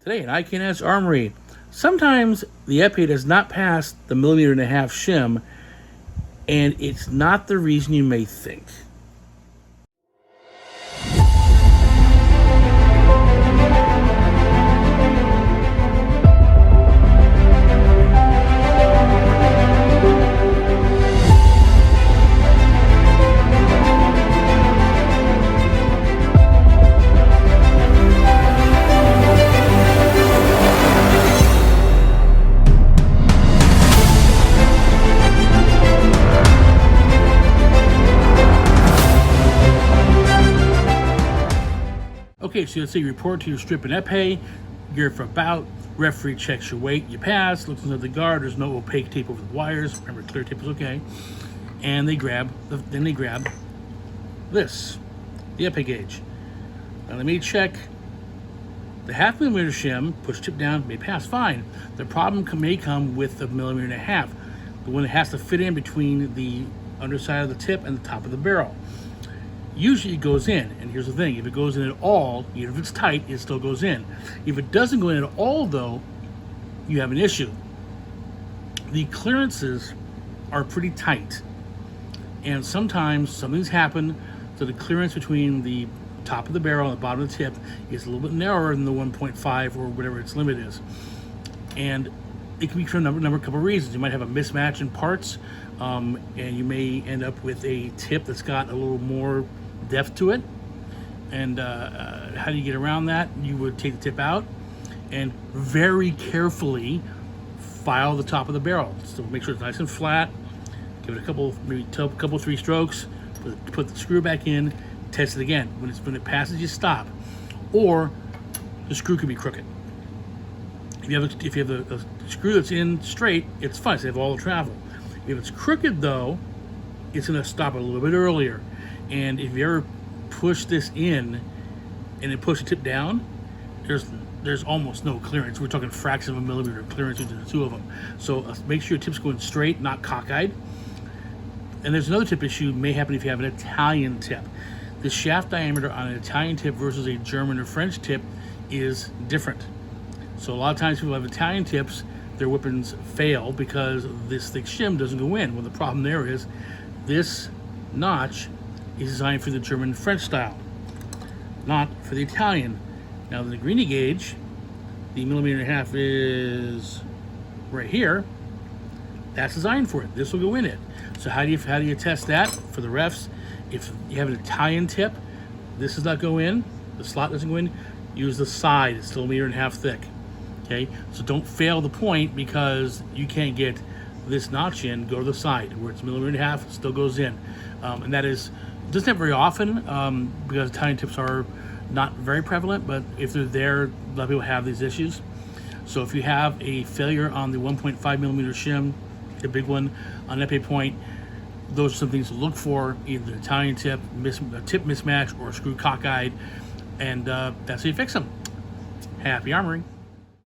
Today at Can Haz Armory, sometimes the epee does not pass the 1.5mm shim, and it's not the reason you may think. Okay, so let's say you report to your strip and epee, you're for about, referee checks your weight, you pass, looks under the guard, there's no opaque tape over the wires, remember clear tape is okay, and they grab this, the epee gauge. Now let me check the 0.5mm shim, push tip down, may pass, fine. The problem may come with the 1.5 millimeter, the one that has to fit in between the underside of the tip and the top of the barrel. Usually it goes in, and here's the thing, if it goes in at all, even if it's tight, it still goes in. If it doesn't go in at all though, you have an issue. The clearances are pretty tight, and sometimes something's happened, so the clearance between the top of the barrel and the bottom of the tip is a little bit narrower than the 1.5 or whatever its limit is. And it can be for a couple of reasons. You might have a mismatch in parts, and you may end up with a tip that's got a little more depth to it. And how do you get around that? You would take the tip out and very carefully file the top of the barrel. So make sure it's nice and flat. Give it a couple, maybe a couple, 3 strokes. Put the screw back in. Test it again. When it passes, you stop. Or the screw could be crooked. If you have a screw that's in straight, it's fine. So they have all the travel. If it's crooked though, it's going to stop it a little bit earlier. And if you ever push this in and then push the tip down, there's almost no clearance. We're talking fraction of a millimeter clearance between the two of them. So make sure your tip's going straight, not cockeyed. And there's another tip issue may happen if you have an Italian tip. The shaft diameter on an Italian tip versus a German or French tip is different. So a lot of times people have Italian tips, their weapons fail because this thick shim doesn't go in. Well, the problem there is this notch is designed for the German and French style, not for the Italian. Now the greenie gauge, the 1.5 millimeter is right here. That's designed for it. This will go in it. So how do you test that for the refs? If you have an Italian tip, this does not go in, the slot doesn't go in, use the side. It's still 1.5 meters thick. Okay, so don't fail the point because you can't get this notch in. Go to the side where it's 1.5 millimeters, it still goes in. And that doesn't happen very often because Italian tips are not very prevalent, but if they're there, a lot of people have these issues. So if you have a failure on the 1.5 millimeter shim, the big one on epee point, those are some things to look for, either the Italian tip, a tip mismatch, or a screw cockeyed, and that's how you fix them. Happy armoring.